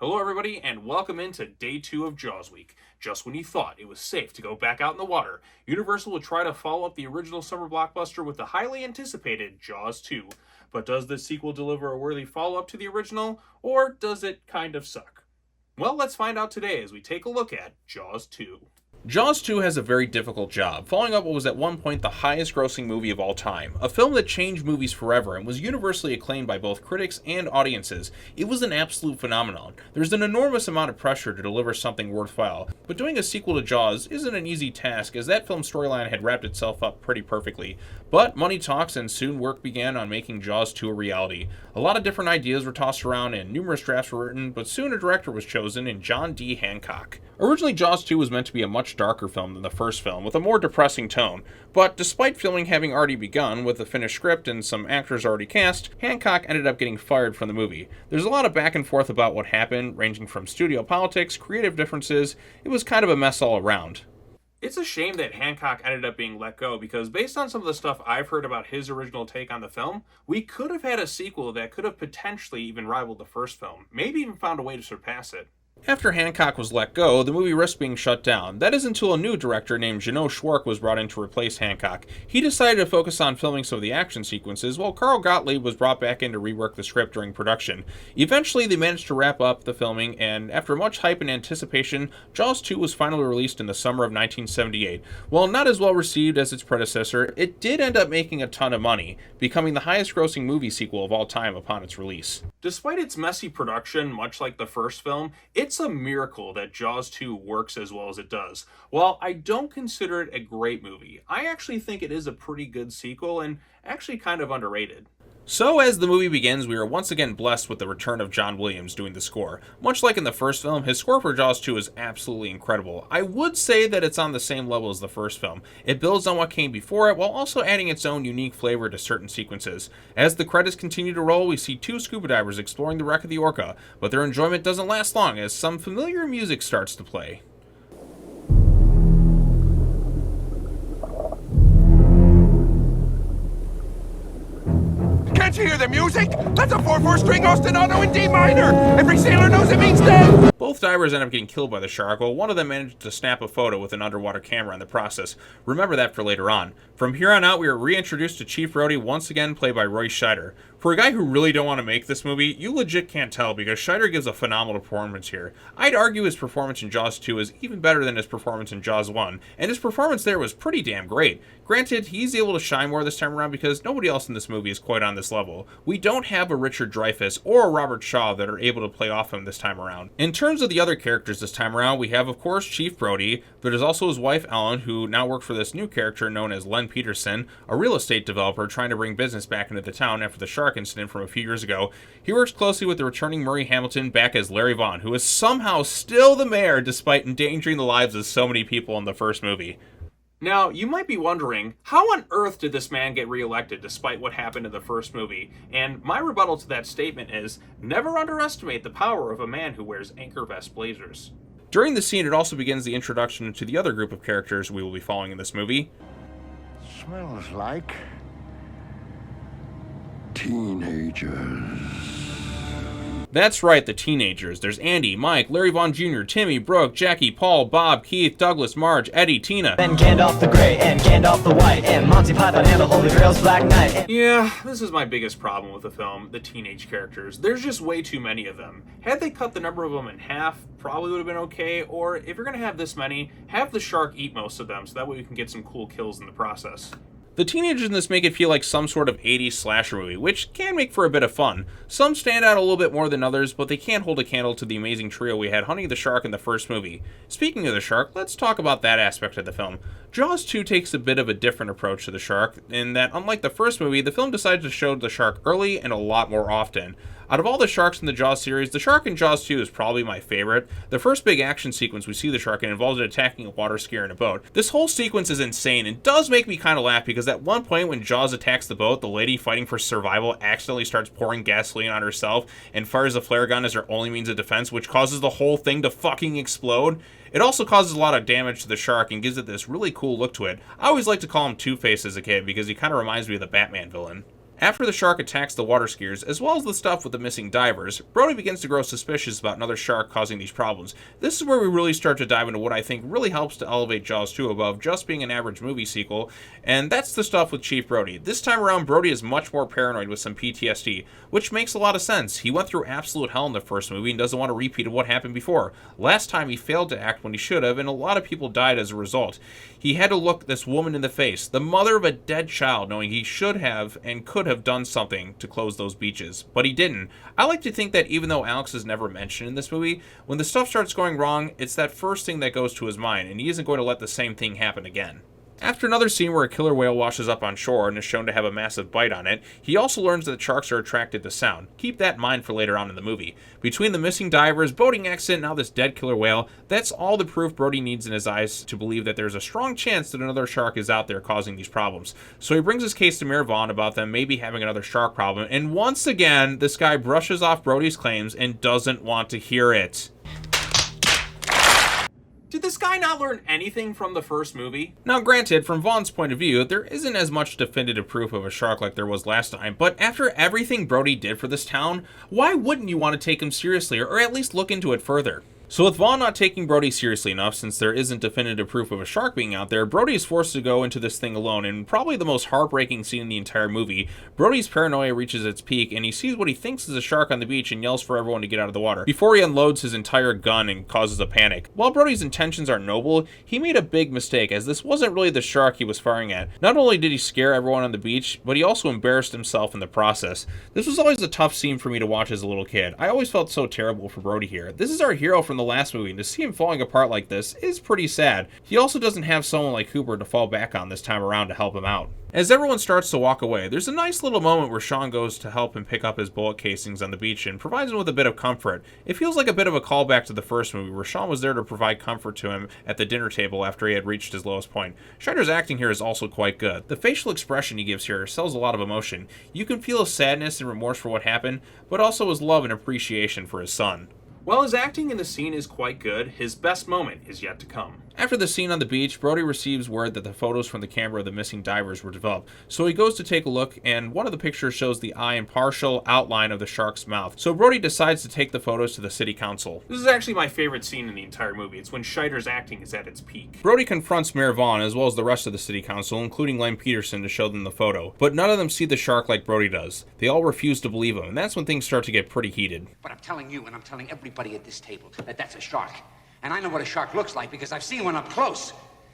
Hello everybody and welcome into day 2 of Jaws week. Just when you thought it was safe to go back out in the water, Universal will try to follow up the original summer blockbuster with the highly anticipated Jaws 2. But does this sequel deliver a worthy follow-up to the original, or does it kind of suck? Well, let's find out today as we take a look at Jaws 2. Jaws 2 has a very difficult job, following up what was at one point the highest grossing movie of all time, a film that changed movies forever and was universally acclaimed by both critics and audiences. It was an absolute phenomenon. There's an enormous amount of pressure to deliver something worthwhile, but doing a sequel to Jaws isn't an easy task as that film's storyline had wrapped itself up pretty perfectly. But money talks and soon work began on making Jaws 2 a reality. A lot of different ideas were tossed around and numerous drafts were written, but soon a director was chosen in John D. Hancock. Originally, Jaws 2 was meant to be a much darker film than the first film, with a more depressing tone, but despite filming having already begun, with a finished script and some actors already cast, Hancock ended up getting fired from the movie. There's a lot of back and forth about what happened, ranging from studio politics, creative differences. It was kind of a mess all around. It's a shame that Hancock ended up being let go because based on some of the stuff I've heard about his original take on the film, we could have had a sequel that could have potentially even rivaled the first film, maybe even found a way to surpass it. After Hancock was let go, the movie risked being shut down. That is until a new director named Jeannot Szwarc was brought in to replace Hancock. He decided to focus on filming some of the action sequences, while Carl Gottlieb was brought back in to rework the script during production. Eventually, they managed to wrap up the filming, and after much hype and anticipation, Jaws 2 was finally released in the summer of 1978. While not as well received as its predecessor, it did end up making a ton of money, becoming the highest-grossing movie sequel of all time upon its release. Despite its messy production, much like the first film, it's a miracle that Jaws 2 works as well as it does. While I don't consider it a great movie, I actually think it is a pretty good sequel and actually kind of underrated. So as the movie begins, we are once again blessed with the return of John Williams doing the score. Much like in the first film, his score for Jaws 2 is absolutely incredible. I would say that it's on the same level as the first film. It builds on what came before it while also adding its own unique flavor to certain sequences. As the credits continue to roll, we see two scuba divers exploring the wreck of the Orca, but their enjoyment doesn't last long as some familiar music starts to play. Can't you hear the music? That's a 4/4 string ostinato in D minor. Every sailor knows it means death. Both divers end up getting killed by the shark, while one of them managed to snap a photo with an underwater camera in the process. Remember that for later on. From here on out, we are reintroduced to Chief Brody, once again played by Roy Scheider. For a guy who really don't want to make this movie, you legit can't tell because Scheider gives a phenomenal performance here. I'd argue his performance in Jaws 2 is even better than his performance in Jaws 1, and his performance there was pretty damn great. Granted, he's able to shine more this time around because nobody else in this movie is quite on this level. We don't have a Richard Dreyfuss or a Robert Shaw that are able to play off him this time around. In terms of the other characters this time around, we have of course Chief Brody, but there's also his wife Ellen, who now works for this new character known as Len Peterson, a real estate developer trying to bring business back into the town after the shark incident from a few years ago. He works closely with the returning Murray Hamilton back as Larry Vaughn, who is somehow still the mayor despite endangering the lives of so many people in the first movie. Now, you might be wondering, how on earth did this man get reelected despite what happened in the first movie? And my rebuttal to that statement is, never underestimate the power of a man who wears anchor vest blazers. During the scene, it also begins the introduction to the other group of characters we will be following in this movie. Smells like teenagers. That's right, the teenagers. There's Andy, Mike, Larry Vaughn Jr., Timmy, Brooke, Jackie, Paul, Bob, Keith, Douglas, Marge, Eddie, Tina. And Gandalf the Grey, and Gandalf the White, and Monty Python and the Holy Grail's Black Knight. Yeah, this is my biggest problem with the film, the teenage characters. There's just way too many of them. Had they cut the number of them in half, probably would have been okay, or if you're going to have this many, have the shark eat most of them so that way we can get some cool kills in the process. The teenagers in this make it feel like some sort of 80s slasher movie, which can make for a bit of fun. Some stand out a little bit more than others, but they can't hold a candle to the amazing trio we had hunting the shark in the first movie. Speaking of the shark, let's talk about that aspect of the film. Jaws 2 takes a bit of a different approach to the shark, in that unlike the first movie, the film decided to show the shark early and a lot more often. Out of all the sharks in the Jaws series, the shark in Jaws 2 is probably my favorite. The first big action sequence we see the shark in involves it attacking a water skier in a boat. This whole sequence is insane and does make me kind of laugh because at one point when Jaws attacks the boat, the lady fighting for survival accidentally starts pouring gasoline on herself and fires a flare gun as her only means of defense, which causes the whole thing to fucking explode. It also causes a lot of damage to the shark and gives it this really cool look to it. I always like to call him Two-Face as a kid because he kind of reminds me of the Batman villain. After the shark attacks the water skiers, as well as the stuff with the missing divers, Brody begins to grow suspicious about another shark causing these problems. This is where we really start to dive into what I think really helps to elevate Jaws 2 above just being an average movie sequel, and that's the stuff with Chief Brody. This time around, Brody is much more paranoid with some PTSD, which makes a lot of sense. He went through absolute hell in the first movie and doesn't want a repeat of what happened before. Last time he failed to act when he should have, and a lot of people died as a result. He had to look this woman in the face, the mother of a dead child, knowing he should have and could have done something to close those beaches, but he didn't. I like to think that even though Alex is never mentioned in this movie, when the stuff starts going wrong, it's that first thing that goes to his mind, and he isn't going to let the same thing happen again. After another scene where a killer whale washes up on shore and is shown to have a massive bite on it, he also learns that sharks are attracted to sound. Keep that in mind for later on in the movie. Between the missing divers, boating accident, and now this dead killer whale, that's all the proof Brody needs in his eyes to believe that there's a strong chance that another shark is out there causing these problems. So he brings his case to Mayor Vaughn about them maybe having another shark problem, and once again, this guy brushes off Brody's claims and doesn't want to hear it. Did this guy not learn anything from the first movie? Now granted, from Vaughn's point of view, there isn't as much definitive proof of a shark like there was last time, but after everything Brody did for this town, why wouldn't you want to take him seriously, or at least look into it further? So with Vaughn not taking Brody seriously enough, since there isn't definitive proof of a shark being out there, Brody is forced to go into this thing alone, and probably the most heartbreaking scene in the entire movie. Brody's paranoia reaches its peak, and he sees what he thinks is a shark on the beach and yells for everyone to get out of the water, before he unloads his entire gun and causes a panic. While Brody's intentions are noble, he made a big mistake, as this wasn't really the shark he was firing at. Not only did he scare everyone on the beach, but he also embarrassed himself in the process. This was always a tough scene for me to watch as a little kid. I always felt so terrible for Brody here. This is our hero from the last movie, and to see him falling apart like this is pretty sad. He also doesn't have someone like Cooper to fall back on this time around to help him out. As everyone starts to walk away, there's a nice little moment where Sean goes to help him pick up his bullet casings on the beach and provides him with a bit of comfort. It feels like a bit of a callback to the first movie, where Sean was there to provide comfort to him at the dinner table after he had reached his lowest point. Scheider's acting here is also quite good. The facial expression he gives here sells a lot of emotion. You can feel his sadness and remorse for what happened, but also his love and appreciation for his son. While his acting in the scene is quite good, his best moment is yet to come. After the scene on the beach, Brody receives word that the photos from the camera of the missing divers were developed, so he goes to take a look, and one of the pictures shows the eye and partial outline of the shark's mouth. So Brody decides to take the photos to the city council. This is actually my favorite scene in the entire movie. It's when Scheider's acting is at its peak. Brody confronts Mayor Vaughn as well as the rest of the city council, including Len Peterson, to show them the photo. But none of them see the shark like Brody does. They all refuse to believe him, and that's when things start to get pretty heated. But I'm telling you, and I'm telling everybody at this table, that that's a shark. And I know what a shark looks like because I've seen one up close.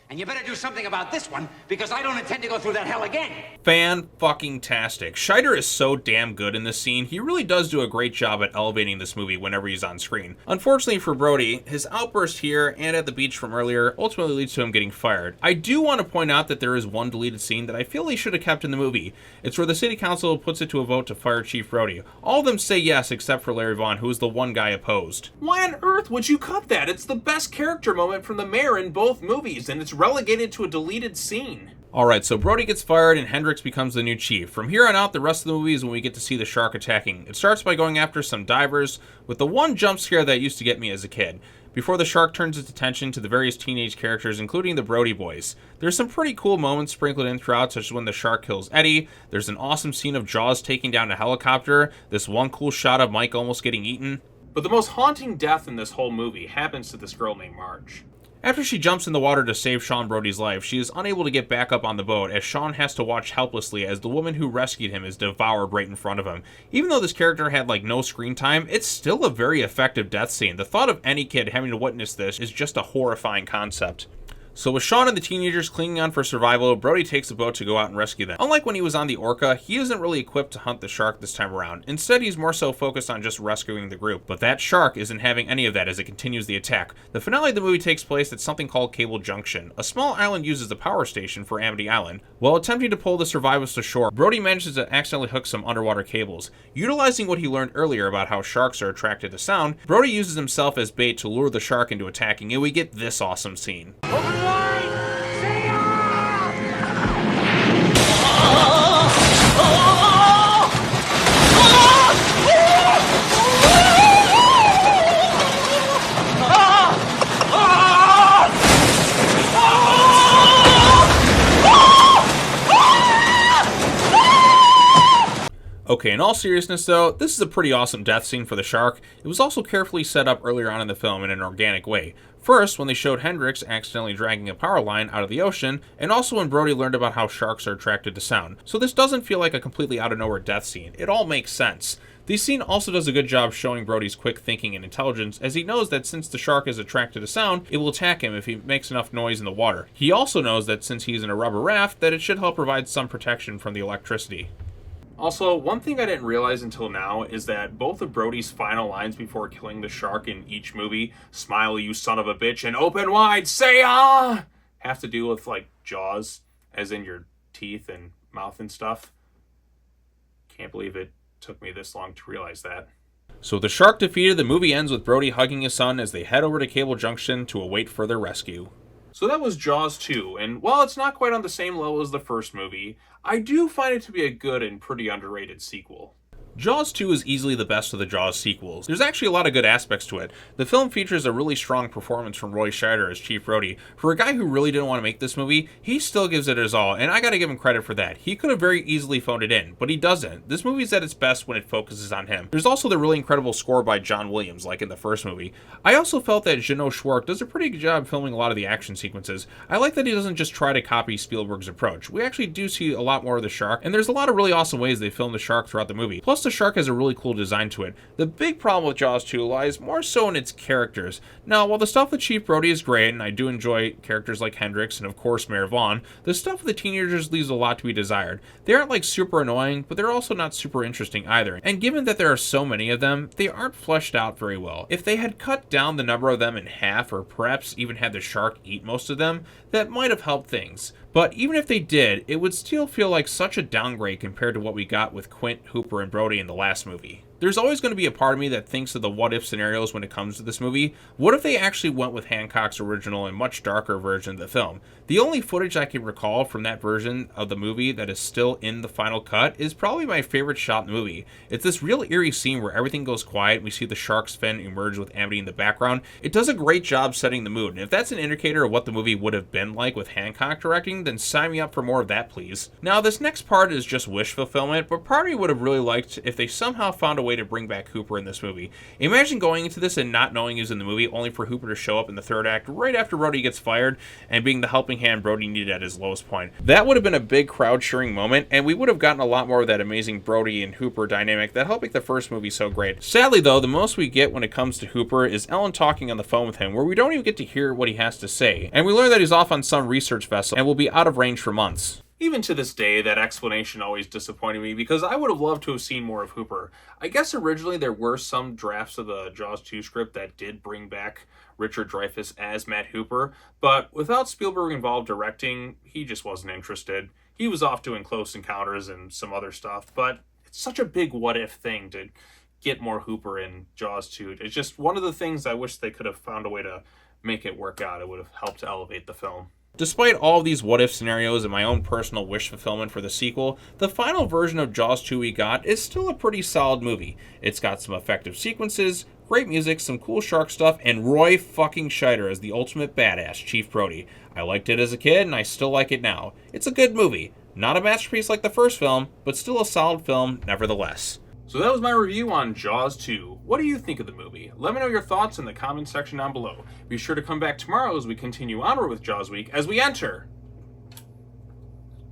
And you better do something about this one, because I don't intend to go through that hell again. Fan-fucking-tastic. Scheider is so damn good in this scene. He really does do a great job at elevating this movie whenever he's on screen. Unfortunately for Brody, his outburst here and at the beach from earlier ultimately leads to him getting fired. I do want to point out that there is one deleted scene that I feel they should have kept in the movie. It's where the city council puts it to a vote to fire Chief Brody. All of them say yes except for Larry Vaughn, who is the one guy opposed. Why on earth would you cut that? It's the best character moment from the mayor in both movies, and it's relegated to a deleted scene. Alright, so Brody gets fired and Hendricks becomes the new chief. From here on out, the rest of the movie is when we get to see the shark attacking. It starts by going after some divers, with the one jump scare that used to get me as a kid, before the shark turns its attention to the various teenage characters, including the Brody boys. There's some pretty cool moments sprinkled in throughout, such as when the shark kills Eddie. There's an awesome scene of Jaws taking down a helicopter, this one cool shot of Mike almost getting eaten. But the most haunting death in this whole movie happens to this girl named Marge. After she jumps in the water to save Sean Brody's life, she is unable to get back up on the boat, as Sean has to watch helplessly as the woman who rescued him is devoured right in front of him. Even though this character had like no screen time, it's still a very effective death scene. The thought of any kid having to witness this is just a horrifying concept. So with Sean and the teenagers clinging on for survival, Brody takes a boat to go out and rescue them. Unlike when he was on the Orca, he isn't really equipped to hunt the shark this time around. Instead, he's more so focused on just rescuing the group. But that shark isn't having any of that as it continues the attack. The finale of the movie takes place at something called Cable Junction. A small island uses the power station for Amity Island. While attempting to pull the survivors to shore, Brody manages to accidentally hook some underwater cables. Utilizing what he learned earlier about how sharks are attracted to sound, Brody uses himself as bait to lure the shark into attacking, and we get this awesome scene. Okay, in all seriousness though, this is a pretty awesome death scene for the shark. It was also carefully set up earlier on in the film in an organic way. First, when they showed Hendrix accidentally dragging a power line out of the ocean, and also when Brody learned about how sharks are attracted to sound. So this doesn't feel like a completely out of nowhere death scene. It all makes sense. The scene also does a good job showing Brody's quick thinking and intelligence, as he knows that since the shark is attracted to sound, it will attack him if he makes enough noise in the water. He also knows that since he's in a rubber raft, that it should help provide some protection from the electricity. Also, one thing I didn't realize until now is that both of Brody's final lines before killing the shark in each movie, "Smile, you son of a bitch," and "Open wide, say ah," have to do with, like, jaws, as in your teeth and mouth and stuff. Can't believe it took me this long to realize that. So with the shark defeated, the movie ends with Brody hugging his son as they head over to Cable Junction to await further rescue. So that was Jaws 2, and while it's not quite on the same level as the first movie, I do find it to be a good and pretty underrated sequel. Jaws 2 is easily the best of the Jaws sequels. There's actually a lot of good aspects to it. The film features a really strong performance from Roy Scheider as Chief Brody. For a guy who really didn't want to make this movie, he still gives it his all, and I gotta give him credit for that. He could have very easily phoned it in, but he doesn't. This movie's at its best when it focuses on him. There's also the really incredible score by John Williams, like in the first movie. I also felt that Jeannot Schwartz does a pretty good job filming a lot of the action sequences. I like that he doesn't just try to copy Spielberg's approach. We actually do see a lot more of the shark, and there's a lot of really awesome ways they film the shark throughout the movie. Plus, the shark has a really cool design to it. The big problem with Jaws 2 lies more so in its characters. Now, while the stuff with Chief Brody is great, and I do enjoy characters like Hendrix and of course Mayor Vaughn, the stuff with the teenagers leaves a lot to be desired. They aren't like super annoying, but they're also not super interesting either. And given that there are so many of them, they aren't fleshed out very well. If they had cut down the number of them in half, or perhaps even had the shark eat most of them, that might have helped things. But even if they did, it would still feel like such a downgrade compared to what we got with Quint, Hooper, and Brody in the last movie. There's always going to be a part of me that thinks of the what-if scenarios when it comes to this movie. What if they actually went with Hancock's original and much darker version of the film? The only footage I can recall from that version of the movie that is still in the final cut is probably my favorite shot in the movie. It's this real eerie scene where everything goes quiet and we see the shark's fin emerge with Amity in the background. It does a great job setting the mood, and if that's an indicator of what the movie would have been like with Hancock directing, then sign me up for more of that, please. Now, this next part is just wish fulfillment, but part of me would have really liked if they somehow found a way to bring back Hooper in this movie. Imagine going into this and not knowing he was in the movie, only for Hooper to show up in the third act right after Brody gets fired and being the helping hand Brody needed at his lowest point. That would have been a big crowd cheering moment, and we would have gotten a lot more of that amazing Brody and Hooper dynamic that helped make the first movie so great. Sadly though, the most we get when it comes to Hooper is Ellen talking on the phone with him, where we don't even get to hear what he has to say, and we learn that he's off on some research vessel and will be out of range for months. Even to this day, that explanation always disappointed me because I would have loved to have seen more of Hooper. I guess originally there were some drafts of the Jaws 2 script that did bring back Richard Dreyfuss as Matt Hooper, but without Spielberg involved directing, he just wasn't interested. He was off doing Close Encounters and some other stuff, but it's such a big what-if thing to get more Hooper in Jaws 2. It's just one of the things I wish they could have found a way to make it work out. It would have helped to elevate the film. Despite all of these what-if scenarios and my own personal wish fulfillment for the sequel, the final version of Jaws 2 we got is still a pretty solid movie. It's got some effective sequences, great music, some cool shark stuff, and Roy fucking Scheider as the ultimate badass, Chief Brody. I liked it as a kid, and I still like it now. It's a good movie. Not a masterpiece like the first film, but still a solid film nevertheless. So that was my review on Jaws 2. What do you think of the movie? Let me know your thoughts in the comment section down below. Be sure to come back tomorrow as we continue onward with Jaws Week as we enter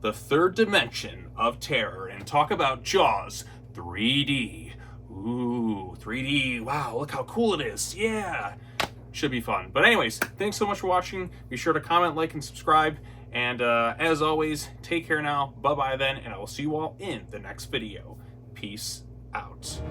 the third dimension of terror and talk about Jaws 3D. Ooh, 3D. Wow, look how cool it is. Yeah. Should be fun. But anyways, thanks so much for watching. Be sure to comment, like, and subscribe. And as always, take care now. Bye-bye then, and I will see you all in the next video. Peace out.